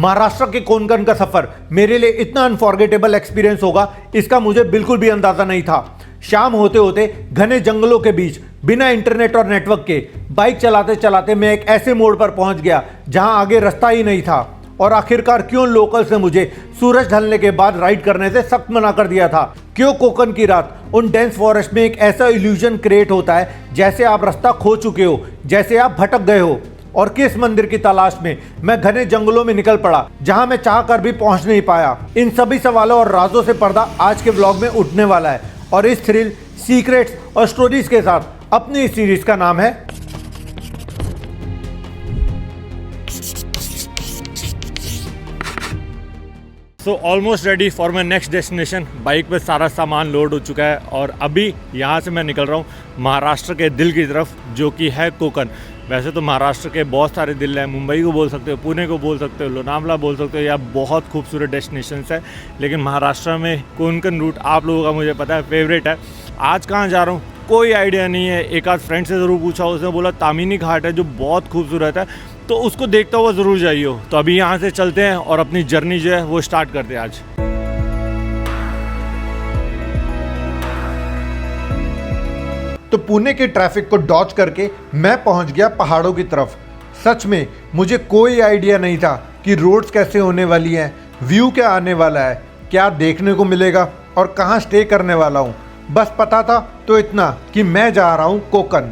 महाराष्ट्र के कोंकण का सफर मेरे लिए इतना अनफॉरगेटेबल एक्सपीरियंस होगा, इसका मुझे बिल्कुल भी अंदाजा नहीं था। शाम होते होते घने जंगलों के बीच बिना इंटरनेट और नेटवर्क के बाइक चलाते चलाते मैं एक ऐसे मोड़ पर पहुंच गया जहां आगे रास्ता ही नहीं था। और आखिरकार क्यों लोकल्स ने मुझे सूरज ढलने के बाद राइड करने से सख्त मना कर दिया था? क्यों कोंकण की रात उन डेंस फॉरेस्ट में एक ऐसा इल्यूजन क्रिएट होता है जैसे आप रास्ता खो चुके हो, जैसे आप भटक गए हो? और किस मंदिर की तलाश में मैं घने जंगलों में निकल पड़ा जहां मैं चाह कर भी पहुंच नहीं पाया? इन सभी सवालों और राजों से पर्दा आज के व्लॉग में उठने वाला है और इस थ्रिल, सीक्रेट्स और स्टोरीज के साथ अपनी इस सीरीज का नाम है so almost ready for my next destination. Bike पे सारा सामान लोड हो चुका है और अभी यहाँ से मैं निकल रहा हूँ महाराष्ट्र के दिल की तरफ, जो कि है कोंकण। वैसे तो महाराष्ट्र के बहुत सारे दिल हैं, मुंबई को बोल सकते हो, पुणे को बोल सकते हो, लोनावला बोल सकते हो, या बहुत खूबसूरत डेस्टिनेशंस है। लेकिन महाराष्ट्र में कोंकण रूट आप लोगों का मुझे पता है फेवरेट है। आज कहाँ जा रहा हूँ कोई आइडिया नहीं है। एक आध फ्रेंड से ज़रूर पूछा, उसने बोला तामिनी घाट है जो बहुत खूबसूरत है, तो उसको देखता हुआ ज़रूर जाइए। तो अभी यहाँ से चलते हैं और अपनी जर्नी जो है वो स्टार्ट करते हैं आज। तो पुणे के ट्रैफिक को डॉज करके मैं पहुंच गया पहाड़ों की तरफ। सच में मुझे कोई आइडिया नहीं था कि रोड्स कैसे होने वाली हैं, व्यू क्या आने वाला है, क्या देखने को मिलेगा और कहाँ स्टे करने वाला हूँ। बस पता था तो इतना कि मैं जा रहा हूँ कोंकण।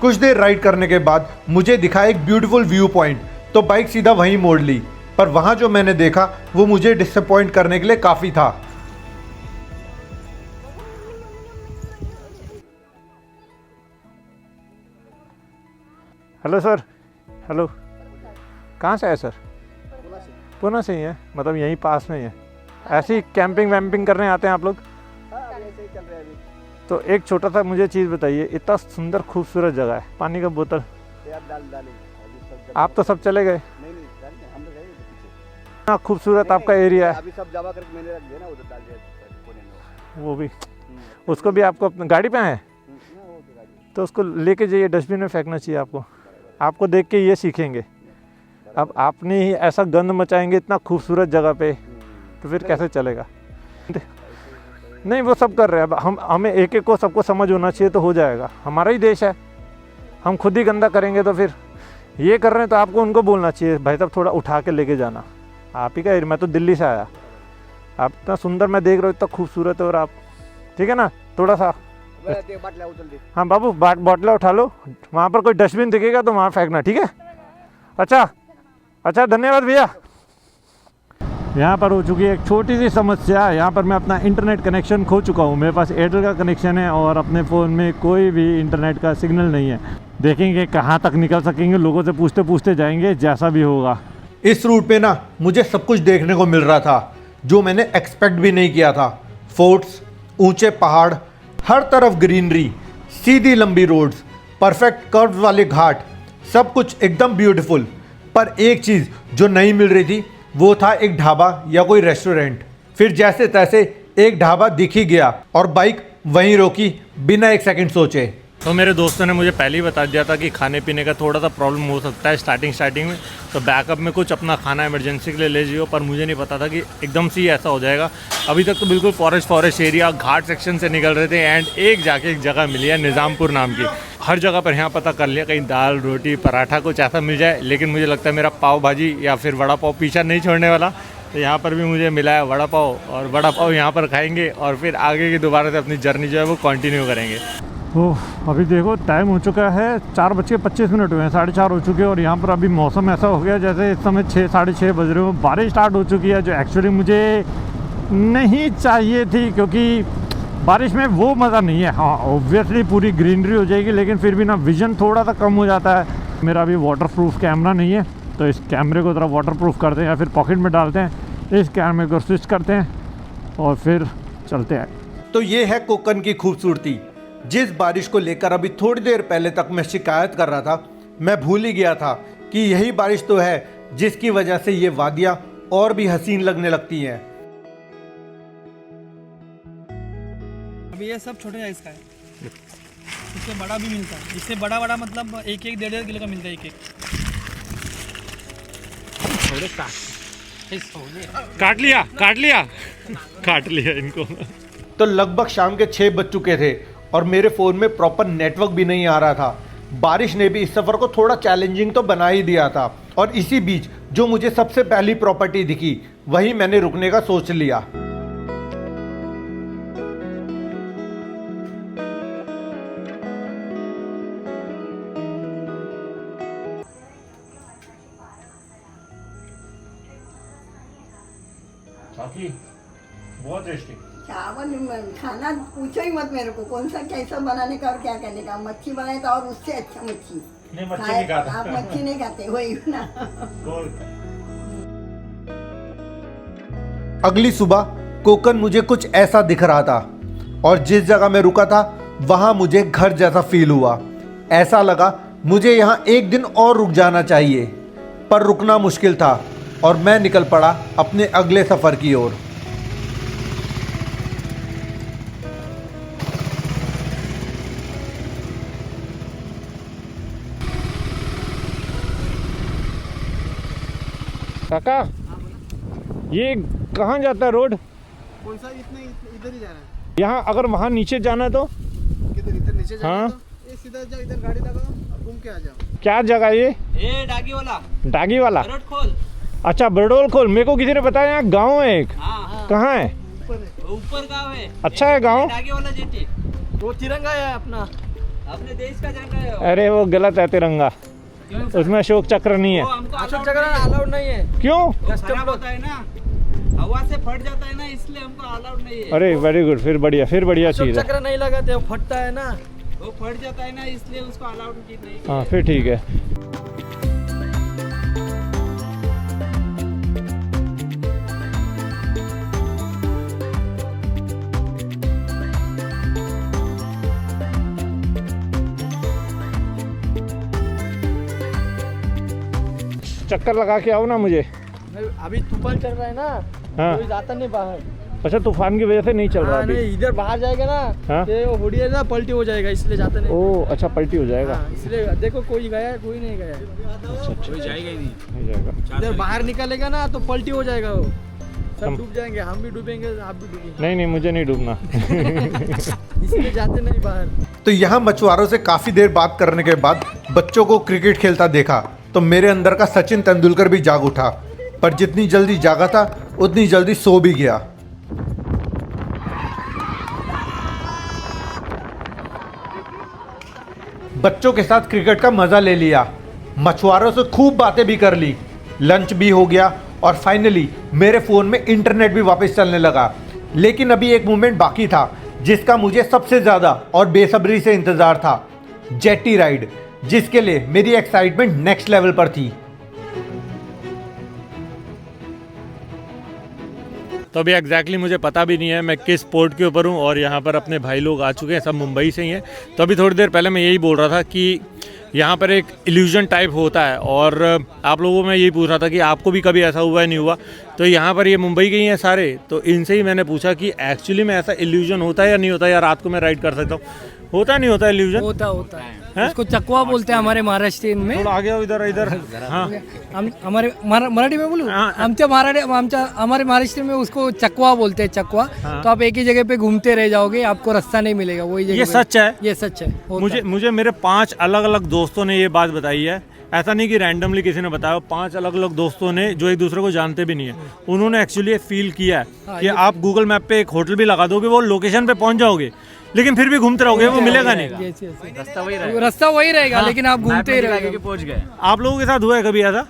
कुछ देर राइड करने के बाद मुझे दिखा एक ब्यूटीफुल व्यू पॉइंट, तो बाइक सीधा वहीं मोड़ ली। पर वहाँ जो मैंने देखा वो मुझे डिसअपॉइंट करने के लिए काफ़ी था। Hello sir. हेलो, कहाँ से है सर? पुणे से ही है, मतलब यहीं पास में ही है। ऐसे ही कैंपिंग वैम्पिंग करने आते हैं आप लोग? तो एक छोटा सा मुझे चीज़ बताइए, इतना सुंदर खूबसूरत जगह है, पानी का बोतल आप तो सब चले गए? इतना खूबसूरत आपका एरिया है, अभी सब जमा करके मैंने रख दिया ना, उधर डाल दिया। वो भी उसको भी आपको अपनी गाड़ी पे है तो उसको लेके जाइए, डस्टबिन में फेंकना चाहिए आपको। आपको देख के ये सीखेंगे। अब आपने ही ऐसा गंद मचाएंगे इतना खूबसूरत जगह पे, तो फिर कैसे चलेगा? नहीं, वो सब कर रहे हैं। अब हमें एक एक को सबको समझ होना चाहिए तो हो जाएगा। हमारा ही देश है, हम खुद ही गंदा करेंगे तो फिर ये कर रहे हैं तो आपको उनको बोलना चाहिए, भाई साहब थोड़ा उठा के लेके जाना। आप ही का, मैं तो दिल्ली से आया, आप इतना सुंदर मैं देख रहा हूँ, इतना खूबसूरत है। और आप ठीक है ना, थोड़ा सा हाँ बाबू, बॉटला उठा लो, वहाँ पर कोई डस्टबिन दिखेगा तो वहाँ फेंकना, ठीक है? अच्छा, धन्यवाद भैया। यहाँ पर हो चुकी है एक छोटी सी समस्या। यहाँ पर मैं अपना इंटरनेट कनेक्शन खो चुका हूँ। मेरे पास एयरटेल का कनेक्शन है और अपने फ़ोन में कोई भी इंटरनेट का सिग्नल नहीं है। देखेंगे कहाँ तक निकल सकेंगे, लोगों से पूछते पूछते जाएंगे, जैसा भी होगा। इस रूट पे ना मुझे सब कुछ देखने को मिल रहा था जो मैंने एक्सपेक्ट भी नहीं किया था। फोर्ट्स, ऊंचे पहाड़, हर तरफ ग्रीनरी, सीधी लंबी रोड्स, परफेक्ट कर्व्स वाले घाट, सब कुछ एकदम ब्यूटीफुल। पर एक चीज़ जो नहीं मिल रही थी वो था एक ढाबा या कोई रेस्टोरेंट। फिर जैसे तैसे एक ढाबा दिख ही गया और बाइक वहीं रोकी बिना एक सेकंड सोचे। तो मेरे दोस्तों ने मुझे पहले ही बता दिया था कि खाने पीने का थोड़ा सा प्रॉब्लम हो सकता है स्टार्टिंग में, तो बैकअप में कुछ अपना खाना इमरजेंसी के लिए ले जाइए। पर मुझे नहीं पता था कि एकदम से ही ऐसा हो जाएगा। अभी तक तो बिल्कुल फॉरेस्ट एरिया, घाट सेक्शन से निकल रहे थे एंड एक जगह मिली है निज़ामपुर नाम की। हर जगह पर यहाँ पता कर लिया, कहीं दाल रोटी पराठा कुछ ऐसा मिल जाए। लेकिन मुझे लगता है मेरा पाव भाजी या फिर वड़ा पाव पीछा नहीं छोड़ने वाला। तो यहाँ पर भी मुझे मिला है वड़ा पाव, और वड़ा पाव यहाँ पर खाएंगे और फिर आगे की दोबारा से अपनी जर्नी जो है वो कंटिन्यू करेंगे। ओह, अभी देखो टाइम हो चुका है 4:25 हुए हैं, 4:30 हो चुके हैं। और यहाँ पर अभी मौसम ऐसा हो गया जैसे इस समय 6-6:30 बज रहे हो। बारिश स्टार्ट हो चुकी है जो एक्चुअली मुझे नहीं चाहिए थी, क्योंकि बारिश में वो मज़ा नहीं है। हाँ, ऑब्वियसली पूरी ग्रीनरी हो जाएगी, लेकिन फिर भी ना विज़न थोड़ा सा कम हो जाता है। मेरा अभी वाटरप्रूफ कैमरा नहीं है, तो इस कैमरे को ज़रा वाटरप्रूफ करते हैं या फिर पॉकेट में डालते हैं, इस कैमरे को स्विच करते हैं और फिर चलते हैं। तो ये है कोंकण की खूबसूरती। जिस बारिश को लेकर अभी थोड़ी देर पहले तक मैं शिकायत कर रहा था, मैं भूल ही गया था कि यही बारिश तो है जिसकी वजह से ये वादियाँ और भी हसीन लगने लगती हैं। अभी ये सब छोटे साइज का है, इससे बड़ा भी मिलता है। इससे बड़ा मतलब 1-1, 1.5 किलो का मिलता है एक। थोड़े काट लिया काट लिया इनको। तो लगभग शाम के 6 बज चुके थे और मेरे फ़ोन में प्रॉपर नेटवर्क भी नहीं आ रहा था। बारिश ने भी इस सफ़र को थोड़ा चैलेंजिंग तो बना ही दिया था और इसी बीच जो मुझे सबसे पहली प्रॉपर्टी दिखी वहीं मैंने रुकने का सोच लिया। बहुत टेस्टी चावल खाना पूछो ही मत मेरे को, कौन सा कैसा बनाने का और क्या करने का। मच्छी बनाए तो और उससे अच्छा मच्छी। नहीं, मच्छी नहीं खाता। आप मच्छी नहीं खाते, वही ना। अगली सुबह कोकन मुझे कुछ ऐसा दिख रहा था और जिस जगह मैं रुका था वहां मुझे घर जैसा फील हुआ। ऐसा लगा मुझे यहाँ एक दिन और रुक जाना चाहिए, पर रुकना मुश्किल था और मैं निकल पड़ा अपने अगले सफ़र की ओर। काका ये कहाँ जाता है रोड? कौन सा? इधर ही जा रहा है। यहाँ अगर वहाँ नीचे जाना है तो किधर? इधर नीचे जाना हाँ? है तो ये सीधा जाओ, इधर गाड़ी लगाओ, घूम के आ जाओ। क्या जगह है ये? डागी वाला। रोड खोल। अच्छा बरडोल खोल। मेरे को किसी ने बताया यहाँ गांव है एक। कहाँ है? ऊपर गाँव है। अच्छा है गांव। डागी वाला जेटी, वो तिरंगा है अपना, अपने देश का झंडा है। अरे वो गलत है तिरंगा, उसमें अशोक चक्र नहीं है। अशोक चक्र अलाउड नहीं है। क्यों? कस्टम होता है ना, हवा से फट जाता है ना, इसलिए हमको अलाउड नहीं है। अरे वेरी गुड, फिर बढ़िया चीज है। चक्र नहीं लगाते, वो फटता है ना, वो फट जाता है ना, इसलिए उसको अलाउड नहीं। हाँ फिर ठीक है। चक्कर लगा के आओ ना मुझे। अभी तूफान चल रहा है ना, हाँ। कोई जाता नहीं बाहर। अच्छा तूफान की वजह से नहीं चल रहा अभी? नहीं, इधर बाहर जाएगा ना, हाँ? तो वो होड़ी है ना, पलटी हो जाएगा, इसलिए जाता नहीं। ओ अच्छा, पलटी हो जाएगा। हाँ, इसलिए देखो कोई गया है, कोई नहीं गया। अच्छा कोई जाएगा ही नहीं जाएगा। इधर बाहर निकलेगा ना तो पलटी हो जाएगा, वो सब डूब जाएंगे, हम भी डूबेंगे, आप भी डूबेंगे। नहीं मुझे नहीं डूबना। इसलिए जाते नहीं बाहर। तो यहाँ मछुआरों से काफ़ी देर बात करने के बाद बच्चों को क्रिकेट खेलता देखा तो मेरे अंदर का सचिन तेंदुलकर भी जाग उठा, पर जितनी जल्दी जागा था उतनी जल्दी सो भी गया। बच्चों के साथ क्रिकेट का मजा ले लिया, मछुआरों से खूब बातें भी कर ली, लंच भी हो गया और फाइनली मेरे फ़ोन में इंटरनेट भी वापस चलने लगा। लेकिन अभी एक मोमेंट बाकी था जिसका मुझे सबसे ज़्यादा और बेसब्री से इंतज़ार था, जेटी राइड, जिसके लिए मेरी एक्साइटमेंट नेक्स्ट लेवल पर थी। तो अभी एग्जैक्टली मुझे पता भी नहीं है मैं किस पोर्ट के ऊपर हूँ और यहाँ पर अपने भाई लोग आ चुके हैं, सब मुंबई से ही हैं। तो अभी थोड़ी देर पहले मैं यही बोल रहा था कि यहाँ पर एक इल्यूजन टाइप होता है और आप लोगों में यही पूछ रहा था कि आपको भी कभी ऐसा हुआ है नहीं हुआ। तो यहाँ पर ये मुंबई के ही हैं सारे, तो इनसे ही मैंने पूछा कि एक्चुअली में ऐसा इल्यूजन होता है या नहीं होता है, या रात को मैं राइड कर सकता हूँ? होता नहीं होता इल्यूजन? होता है। उसको चकवा बोलते हैं हमारे महाराष्ट्र में। थोड़ा आगे आओ, इधर। हाँ हमारे मराठी में बोलूं, हमारे महाराष्ट्र में उसको चकवा बोलते हैं, चकवा। तो आप एक ही जगह पे घूमते रह जाओगे, आपको रास्ता नहीं मिलेगा वही जगह। ये सच है? ये सच है। मुझे मेरे 5 अलग अलग दोस्तों ने ये बात बताई है, ऐसा नहीं कि रैंडमली किसी ने बताया। 5 अलग अलग दोस्तों ने जो एक दूसरे को जानते भी नहीं है, उन्होंने एक्चुअली फील किया है कि आप गूगल मैप पे एक होटल भी लगा दोगे, वो लोकेशन पे पहुंच जाओगे लेकिन फिर भी घूमते रहोगे, वो मिलेगा नहीं। रास्ता वही रहेगा, लेकिन आप घूमते ही रहोगे। पहुंच गए। आप लोगों के साथ हुआ है कभी ऐसा?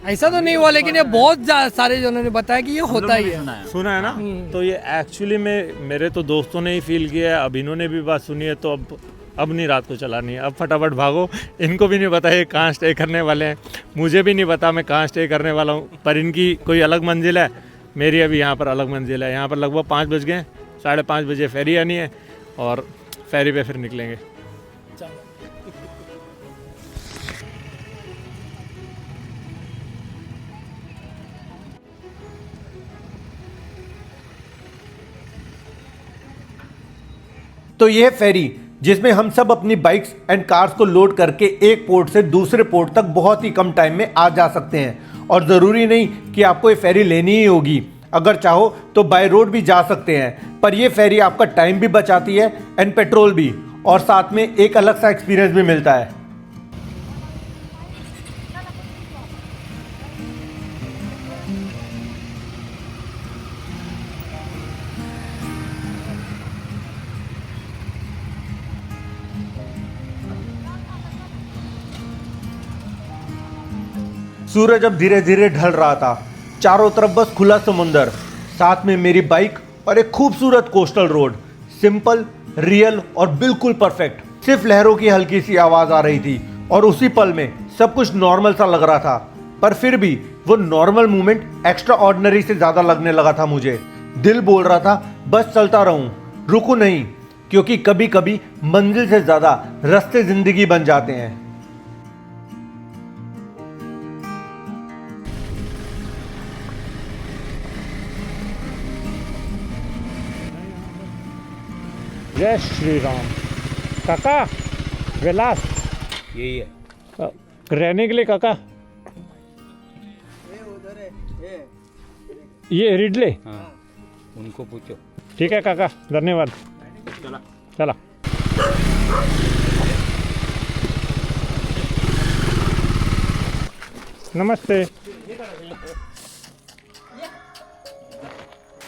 ऐसा तो नहीं हुआ, लेकिन ये बहुत सारे जनों ने बताया कि ये होता ही है। सुना है ना? तो ये एक्चुअली में मेरे तो दोस्तों ने ही फील किया है, अब इन्होंने भी बात सुनी है, तो अब नहीं रात को चलानी है, अब फटाफट भागो। इनको भी नहीं पता ये कहाँ स्टे करने वाले हैं, मुझे भी नहीं पता मैं कहाँ स्टे करने वाला हूँ, पर इनकी कोई अलग मंजिल है, मेरी अभी यहाँ पर अलग मंजिल है। यहाँ पर लगभग 5 बज गए, 5:30 बजे फेरी आनी है और फेरी पे फिर निकलेंगे। तो यह फेरी जिसमें हम सब अपनी बाइक्स एंड कार्स को लोड करके एक पोर्ट से दूसरे पोर्ट तक बहुत ही कम टाइम में आ जा सकते हैं। और ज़रूरी नहीं कि आपको ये फेरी लेनी ही होगी, अगर चाहो तो बाय रोड भी जा सकते हैं। पर ये फेरी आपका टाइम भी बचाती है एंड पेट्रोल भी, और साथ में एक अलग सा एक्सपीरियंस भी मिलता है। सूरज अब धीरे धीरे ढल रहा था, चारों तरफ बस खुला समुंदर, साथ में मेरी बाइक और एक खूबसूरत कोस्टल रोड। सिंपल, रियल और बिल्कुल परफेक्ट। सिर्फ लहरों की हल्की सी आवाज आ रही थी और उसी पल में सब कुछ नॉर्मल सा लग रहा था। पर फिर भी वो नॉर्मल मूवमेंट एक्स्ट्रा ऑर्डिनरी से ज्यादा लगने लगा था मुझे। दिल बोल रहा था बस चलता रहूं, रुकू नहीं, क्योंकि कभी कभी मंजिल से ज्यादा रास्ते जिंदगी बन जाते हैं। जय श्री राम। काका, विलास यही है। रहने के लिए काका, ये रिडले। हाँ, उनको पूछो। ठीक है काका, धन्यवाद। चला। नमस्ते।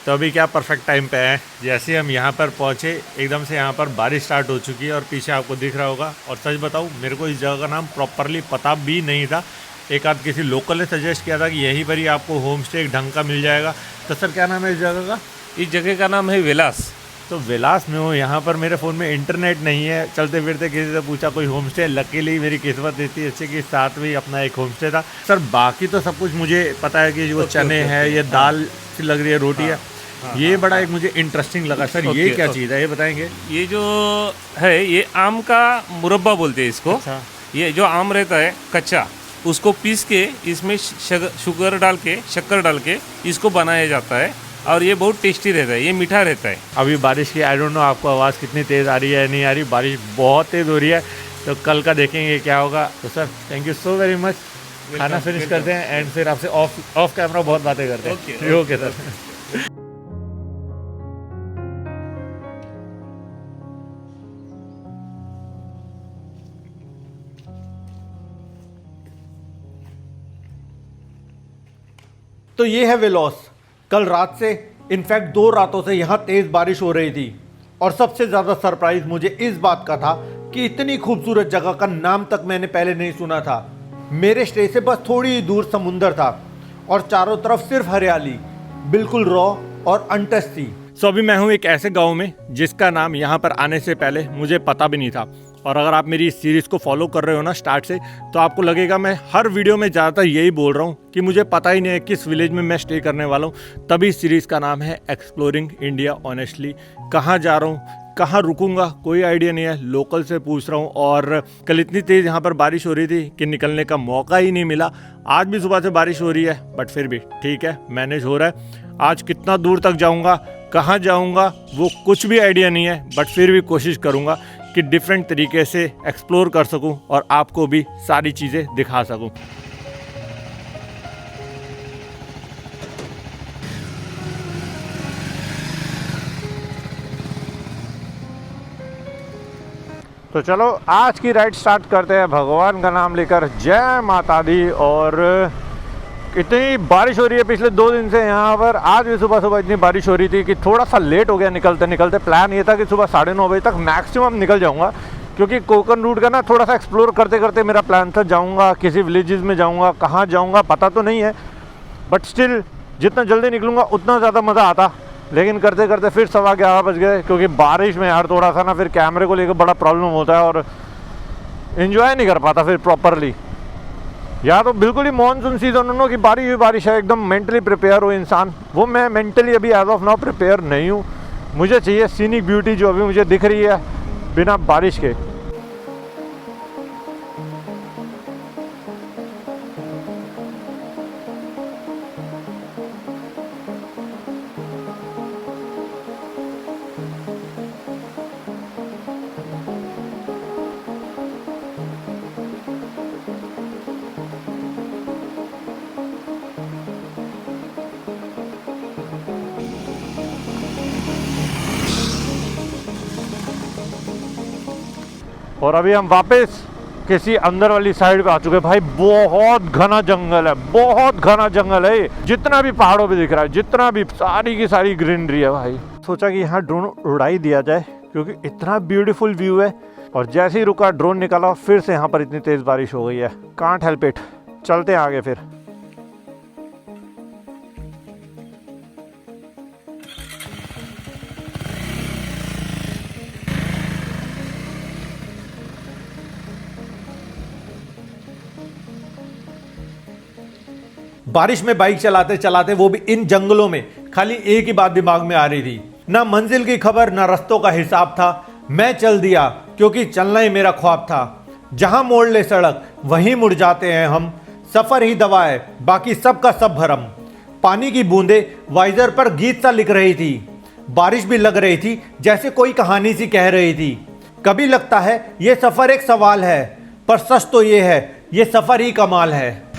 तो अभी क्या परफेक्ट टाइम पे है। जैसे हम यहाँ पर पहुँचे एकदम से यहाँ पर बारिश स्टार्ट हो चुकी है और पीछे आपको दिख रहा होगा। और सच बताऊँ, मेरे को इस जगह का नाम प्रॉपरली पता भी नहीं था। एक आध किसी लोकल ने सजेस्ट किया था कि यहीं पर ही आपको होम स्टे एक ढंग का मिल जाएगा। तो सर क्या नाम है इस जगह का? इस जगह का नाम है विलास। तो विलास में हूँ, यहाँ पर मेरे फ़ोन में इंटरनेट नहीं है। चलते फिरते किसी से पूछा कोई होम स्टे, लकीली मेरी किस्मत इतनी अच्छी कि साथ में ही अपना एक होम स्टे था। सर बाकी तो सब कुछ मुझे पता है कि वो चने हैं, ये दाल सी लग रही है, रोटी है। ये बड़ा एक मुझे इंटरेस्टिंग लगा। सर ये क्या चीज़ है, ये बताएंगे? ये जो है ये आम का मुरब्बा बोलते हैं इसको। अच्छा। ये जो आम रहता है कच्चा, उसको पीस के इसमें शुगर डाल के, शक्कर डाल के इसको बनाया जाता है और ये बहुत टेस्टी रहता है, ये मीठा रहता है। अभी बारिश की आई डोंट नो आपको आवाज़ कितनी तेज़ आ रही है नहीं आ रही। बारिश बहुत तेज़ हो रही है, तो कल का देखेंगे क्या होगा। तो sir thank you so very much. खाना फिनिश करते हैं एंड फिर आपसे ऑफ कैमरा बहुत बातें करते हैं। Okay sir. तो ये है वेलोस। कल रात से, इनफैक्ट 2 रातों से यहाँ तेज बारिश हो रही थी। और सबसे ज़्यादा सरप्राइज मुझे इस बात का था कि इतनी खूबसूरत जगह का नाम तक मैंने पहले नहीं सुना था। मेरे स्टे से बस थोड़ी ही दूर समुंदर था और चारों तरफ सिर्फ हरियाली, बिल्कुल रॉ और अनटच थी। सो अभी मैं हूँ एक ऐसे गांव में जिसका नाम यहाँ पर आने से पहले मुझे पता भी नहीं था। और अगर आप मेरी इस सीरीज़ को फॉलो कर रहे हो ना स्टार्ट से, तो आपको लगेगा मैं हर वीडियो में ज़्यादातर यही बोल रहा हूँ कि मुझे पता ही नहीं है किस विलेज में मैं स्टे करने वाला हूँ। तभी इस सीरीज़ का नाम है एक्सप्लोरिंग इंडिया ऑनेस्टली। कहाँ जा रहा हूँ, कहाँ रुकूंगा, कोई आइडिया नहीं है। लोकल से पूछ रहा हूँ। और कल इतनी तेज़ यहाँ पर बारिश हो रही थी कि निकलने का मौका ही नहीं मिला। आज भी सुबह से बारिश हो रही है, बट फिर भी ठीक है, मैनेज हो रहा है। आज कितना दूर तक जाऊँगा, कहाँ जाऊँगा, वो कुछ भी आइडिया नहीं है, बट फिर भी कोशिश करूँगा कि डिफरेंट तरीके से एक्सप्लोर कर सकूं और आपको भी सारी चीज़ें दिखा सकूं। तो चलो आज की राइड स्टार्ट करते हैं भगवान का नाम लेकर। जय माता दी। और इतनी बारिश हो रही है पिछले 2 दिन से यहाँ पर। आज भी सुबह सुबह इतनी बारिश हो रही थी कि थोड़ा सा लेट हो गया निकलते निकलते। प्लान ये था कि सुबह 9:30 बजे तक मैक्सिमम निकल जाऊँगा, क्योंकि कोकन रूट का ना थोड़ा सा एक्सप्लोर करते करते मेरा प्लान था। जाऊँगा किसी विलेजेस में, जाऊँगा कहाँ जाऊँगा पता तो नहीं है, बट स्टिल जितना जल्दी निकलूँगा उतना ज़्यादा मज़ा आता। लेकिन करते करते फिर 11:15 बज गए, क्योंकि बारिश में यार थोड़ा सा ना फिर कैमरे को लेकर बड़ा प्रॉब्लम होता है और इन्जॉय नहीं कर पाता फिर प्रॉपरली। या तो बिल्कुल ही मॉनसून सीजन हो कि बारिश है, एकदम मेंटली प्रिपेयर हो इंसान, वो मैं मेंटली अभी एज ऑफ नाउ प्रिपेयर नहीं हूँ। मुझे चाहिए सीनिक ब्यूटी जो अभी मुझे दिख रही है बिना बारिश के। और अभी हम वापस किसी अंदर वाली साइड पे आ चुके हैं। भाई बहुत घना जंगल है, बहुत घना जंगल है। जितना भी पहाड़ों पे दिख रहा है, जितना भी, सारी की सारी ग्रीनरी है भाई। सोचा कि यहाँ ड्रोन उड़ा ही दिया जाए क्योंकि इतना ब्यूटीफुल व्यू है। और जैसे ही रुका ड्रोन निकाला, फिर से यहाँ पर इतनी तेज़ बारिश हो गई है। Can't help it. चलते हैं आगे फिर। बारिश में बाइक चलाते चलाते, वो भी इन जंगलों में, खाली एक ही बात दिमाग में आ रही थी, ना मंजिल की खबर, ना रास्तों का हिसाब था। मैं चल दिया क्योंकि चलना ही मेरा ख्वाब था। जहां मोड़ ले सड़क वहीं मुड़ जाते हैं हम। सफर ही दवा है, बाकी सब का सब भरम। पानी की बूंदे वाइजर पर गीत सा लिख रही थी। बारिश भी लग रही थी जैसे कोई कहानी सी कह रही थी। कभी लगता है ये सफर एक सवाल है, पर सच तो ये है, ये सफर ही कमाल है।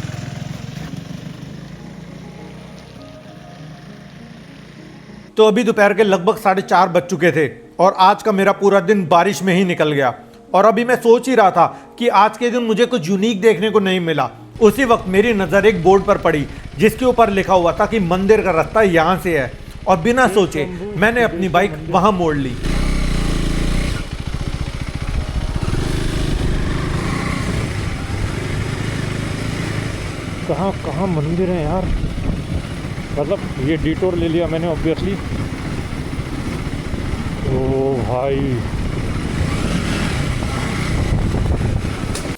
तो अभी दोपहर के लगभग 4:30 बज चुके थे और आज का मेरा पूरा दिन बारिश में ही निकल गया। और अभी मैं सोच ही रहा था कि आज के दिन मुझे कुछ यूनिक देखने को नहीं मिला। उसी वक्त मेरी नज़र एक बोर्ड पर पड़ी जिसके ऊपर लिखा हुआ था कि मंदिर का रास्ता यहाँ से है। और बिना सोचे मैंने अपनी बाइक वहाँ मोड़ ली। कहाँ कहाँ मंदिर है यार। मतलब ये डिटोर ले लिया मैंने ऑब्वियसली। ओ भाई,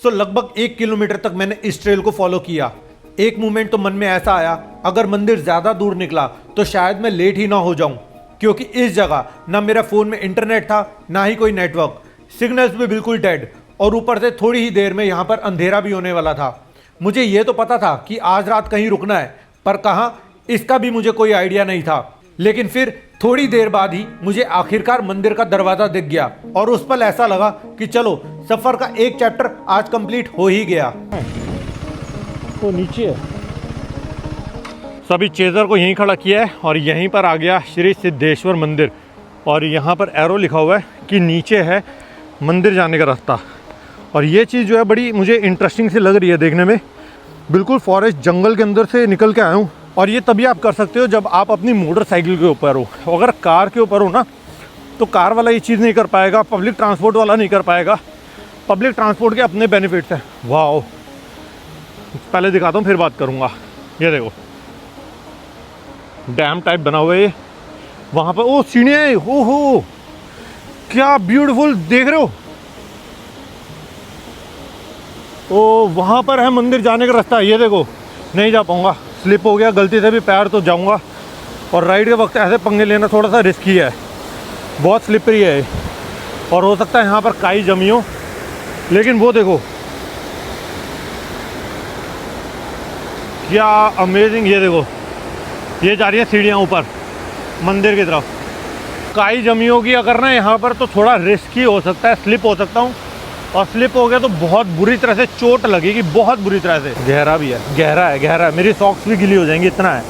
तो लगभग 1 किलोमीटर तक मैंने इस ट्रेल को फॉलो किया। एक मोमेंट तो मन में ऐसा आया, अगर मंदिर ज़्यादा दूर निकला तो शायद मैं लेट ही ना हो जाऊं, क्योंकि इस जगह ना मेरा फ़ोन में इंटरनेट था, ना ही कोई नेटवर्क, सिग्नल्स भी बिल्कुल डेड। और ऊपर से थोड़ी ही देर में यहाँ पर अंधेरा भी होने वाला था। मुझे ये तो पता था कि आज रात कहीं रुकना है, पर कहाँ, इसका भी मुझे कोई आइडिया नहीं था। लेकिन फिर थोड़ी देर बाद ही मुझे आखिरकार मंदिर का दरवाज़ा दिख गया और उस पल ऐसा लगा कि चलो, सफ़र का एक चैप्टर आज कंप्लीट हो ही गया। वो नीचे है। सभी चेज़र को यहीं खड़ा किया है और यहीं पर आ गया श्री सिद्धेश्वर मंदिर। और यहाँ पर एरो लिखा हुआ है कि नीचे है मंदिर जाने का रास्ता। और ये चीज़ जो है बड़ी मुझे इंटरेस्टिंग सी लग रही है देखने में। बिल्कुल फॉरेस्ट जंगल के अंदर से निकल के आया हूँ। और ये तभी आप कर सकते हो जब आप अपनी मोटरसाइकिल के ऊपर हो। अगर कार के ऊपर हो ना, तो कार वाला ये चीज़ नहीं कर पाएगा, पब्लिक ट्रांसपोर्ट वाला नहीं कर पाएगा। पब्लिक ट्रांसपोर्ट के अपने बेनिफिट्स हैं। वाह, पहले दिखाता हूँ फिर बात करूँगा। ये देखो डैम टाइप बना हुआ है ये। वहाँ पर ओ सीढ़ियाँ, ओहो क्या ब्यूटीफुल, देख रहे हो। ओ वहाँ पर है मंदिर जाने का रास्ता। ये देखो, नहीं जा पाऊँगा, स्लिप हो गया गलती से भी पैर तो जाऊँगा। और राइड के वक्त ऐसे पंगे लेना थोड़ा सा रिस्की है, बहुत स्लिपरी है। और हो सकता है यहाँ पर काई जमी हो। लेकिन वो देखो क्या अमेजिंग। ये देखो, ये जा रही है सीढ़ियाँ ऊपर मंदिर की तरफ। काई जमी होगी अगर ना यहाँ पर, तो थोड़ा रिस्की हो सकता है, स्लिप हो सकता हूँ। और स्लिप हो गया तो बहुत बुरी तरह से चोट लगेगी, बहुत बुरी तरह से। गहरा भी है, गहरा है, गहरा है। मेरी सॉक्स भी गिली हो जाएंगी, इतना है।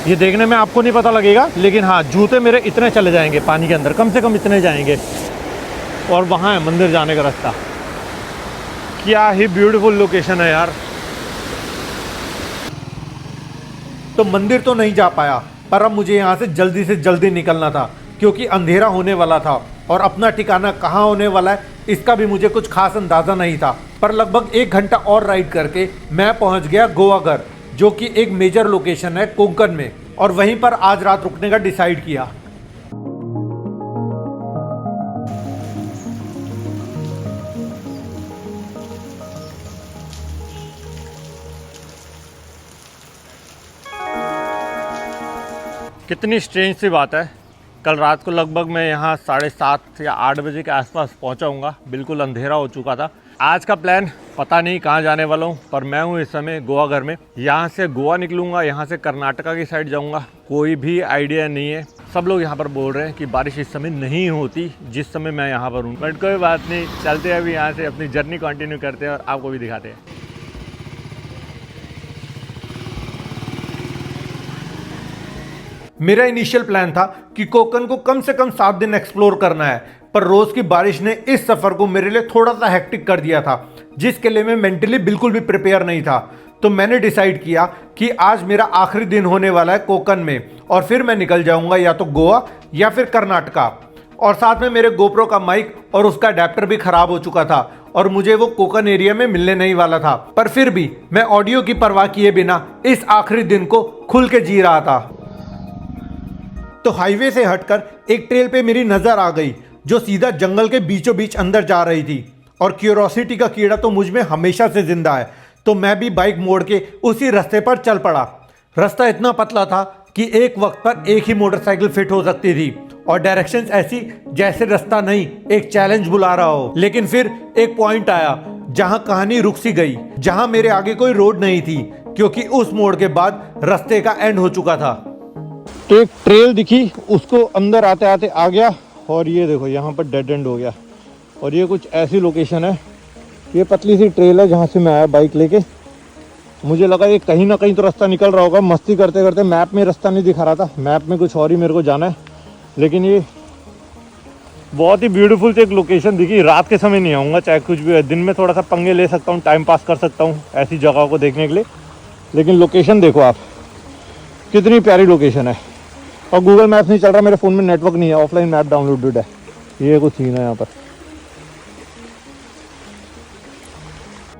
ये देखने में आपको नहीं पता लगेगा, लेकिन हाँ, जूते मेरे इतने चले जाएंगे पानी के अंदर, कम से कम इतने जाएंगे। और वहाँ है मंदिर जाने का रास्ता। क्या ही ब्यूटीफुल लोकेशन है यार। तो मंदिर तो नहीं जा पाया, पर अब मुझे यहाँ से जल्दी निकलना था, क्योंकि अंधेरा होने वाला था। और अपना ठिकाना कहाँ होने वाला है इसका भी मुझे कुछ खास अंदाज़ा नहीं था। पर लगभग 1 घंटा और राइड करके मैं पहुँच गया गोवाघर, जो कि एक मेजर लोकेशन है कोंकण में। और वहीं पर आज रात रुकने का डिसाइड किया। कितनी स्ट्रेंज सी बात है। कल रात को लगभग मैं यहाँ 7:30 या 8 बजे के आसपास पहुँचाऊँगा। बिल्कुल अंधेरा हो चुका था। आज का प्लान पता नहीं कहाँ जाने वाला हूँ, पर मैं हूँ इस समय गोवाघर में। यहाँ से गोवा निकलूँगा, यहाँ से कर्नाटका की साइड जाऊँगा, कोई भी आइडिया नहीं है। सब लोग यहाँ पर बोल रहे हैं कि बारिश इस समय नहीं होती जिस समय मैं यहाँ पर हूँ, बट कोई बात नहीं, चलते हैं अभी यहाँ से, अपनी जर्नी कंटिन्यू करते हैं और आपको भी दिखाते हैं। मेरा इनिशियल प्लान था कि कोंकण को कम से कम 7 दिन एक्सप्लोर करना है, पर रोज की बारिश ने इस सफर को मेरे लिए थोड़ा सा हेक्टिक कर दिया था, जिसके लिए मैं मेंटली बिल्कुल भी प्रिपेयर नहीं था। तो मैंने डिसाइड किया कि आज मेरा आखिरी दिन होने वाला है कोकन में, और फिर मैं निकल जाऊंगा या तो गोवा या फिर कर्नाटका। और साथ में मेरे गोप्रो का माइक और उसका अडेप्टर भी खराब हो चुका था और मुझे वो कोकन एरिया में मिलने नहीं वाला था, पर फिर भी मैं ऑडियो की परवाह किए बिना इस आखिरी दिन को खुल के जी रहा था। तो हाईवे से हटकर एक ट्रेल पे मेरी नजर आ गई जो सीधा जंगल के बीचों बीच अंदर जा रही थी, और क्यूरोसिटी का कीड़ा तो मुझ में हमेशा से जिंदा है, तो मैं भी बाइक मोड़ के उसी रास्ते पर चल पड़ा। रास्ता इतना पतला था कि एक वक्त पर एक ही मोटरसाइकिल फिट हो सकती थी, और डायरेक्शंस ऐसी जैसे रास्ता नहीं एक चैलेंज बुला रहा हो। लेकिन फिर एक पॉइंट आया जहां कहानी रुक सी गई, जहां मेरे आगे कोई रोड नहीं थी, क्योंकि उस मोड़ के बाद रास्ते का एंड हो चुका था। तो एक ट्रेल दिखी, उसको अंदर आते आते आ गया, और ये देखो यहाँ पर डेड एंड हो गया। और ये कुछ ऐसी लोकेशन है, ये पतली सी ट्रेल है जहाँ से मैं आया बाइक लेके। मुझे लगा ये कहीं ना कहीं तो रास्ता निकल रहा होगा, मस्ती करते करते मैप में रास्ता नहीं दिखा रहा था, मैप में कुछ और ही मेरे को जाना है। लेकिन ये बहुत ही ब्यूटीफुल सी एक लोकेशन दिखी। रात के समय नहीं आऊँगा, चाहे कुछ भी है, दिन में थोड़ा सा पंगे ले सकता हूँ, टाइम पास कर सकता हूँ ऐसी जगहों को देखने के लिए। लेकिन लोकेशन देखो आप, कितनी प्यारी लोकेशन है। और गूगल मैप्स नहीं चल रहा, मेरे फ़ोन में नेटवर्क नहीं है, ऑफलाइन मैप डाउनलोडेड है। ये कुछ सीन है यहाँ पर।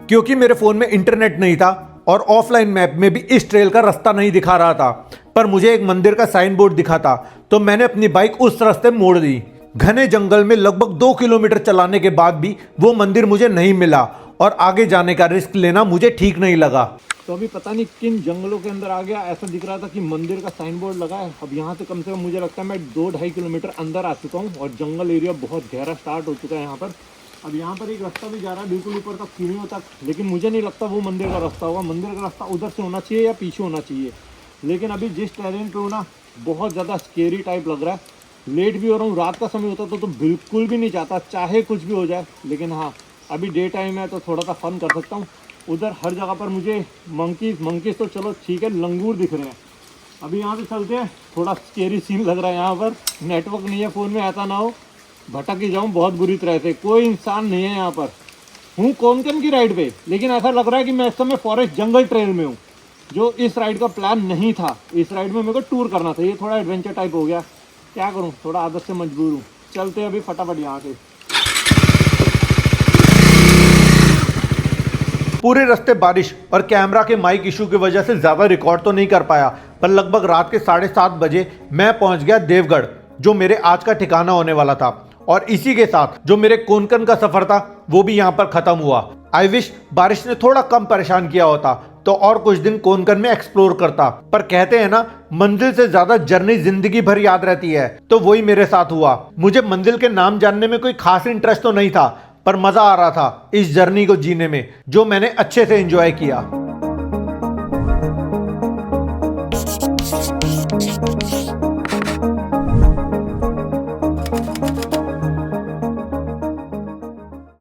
क्योंकि मेरे फोन में इंटरनेट नहीं था और ऑफलाइन मैप में भी इस ट्रेल का रास्ता नहीं दिखा रहा था, पर मुझे एक मंदिर का साइन बोर्ड दिखा था, तो मैंने अपनी बाइक उस रास्ते मोड़ दी। घने जंगल में लगभग 2 किलोमीटर चलाने के बाद भी वो मंदिर मुझे नहीं मिला, और आगे जाने का रिस्क लेना मुझे ठीक नहीं लगा। तो अभी पता नहीं किन जंगलों के अंदर आ गया, ऐसा दिख रहा था कि मंदिर का साइन बोर्ड लगा है। अब यहाँ से कम से कम मुझे लगता है मैं 2-2.5 किलोमीटर अंदर आ चुका हूँ, और जंगल एरिया बहुत गहरा स्टार्ट हो चुका है यहाँ पर। अब यहाँ पर एक रास्ता भी जा रहा है बिल्कुल ऊपर तक, सीढ़ियों तक, लेकिन मुझे नहीं लगता वो मंदिर का रास्ता होगा। मंदिर का रास्ता उधर से होना चाहिए या पीछे होना चाहिए। लेकिन अभी जिस टेरेन पे हो ना, बहुत ज़्यादा स्केरी टाइप लग रहा है। लेट भी हो रहा हूँ, रात का समय होता तो बिल्कुल भी नहीं चाहता, चाहे कुछ भी हो जाए। लेकिन हाँ, अभी डे टाइम है तो थोड़ा सा फन कर सकता हूँ। उधर हर जगह पर मुझे मंकीज तो चलो ठीक है, लंगूर दिख रहे हैं। अभी यहाँ पे चलते हैं, थोड़ा स्केरी सीन लग रहा है यहाँ पर। नेटवर्क नहीं है फ़ोन में, ऐसा ना हो भटक ही जाऊँ बहुत बुरी तरह से। कोई इंसान नहीं है यहाँ पर, हूँ कोंकण की राइड पे, लेकिन ऐसा लग रहा है कि मैं इस समय फॉरेस्ट जंगल ट्रेल में हूँ, जो इस राइड का प्लान नहीं था। इस राइड में मेरे को टूर करना था, ये थोड़ा एडवेंचर टाइप हो गया। क्या करूँ, थोड़ा आदत से मजबूर हूँ। चलते हैं अभी फटाफट यहाँ से। पूरे रास्ते बारिश और कैमरा के माइक इशू की वजह से ज़्यादा रिकॉर्ड तो नहीं कर पाया, पर लगभग रात के 7:30 बजे मैं पहुंच गया देवगढ़, जो मेरे आज का ठिकाना होने वाला था। और इसी के साथ जो मेरे कोंकण का सफ़र था वो भी यहाँ पर ख़त्म हुआ। आई विश बारिश ने थोड़ा कम परेशान किया होता तो और कुछ दिन कोंकण में एक्सप्लोर करता, पर कहते हैं ना, मंजिल से ज़्यादा जर्नी जिंदगी भर याद रहती है, तो वही मेरे साथ हुआ। मुझे मंजिल के नाम जानने में कोई खास इंटरेस्ट तो नहीं था, पर मज़ा आ रहा था इस जर्नी को जीने में, जो मैंने अच्छे से एंजॉय किया।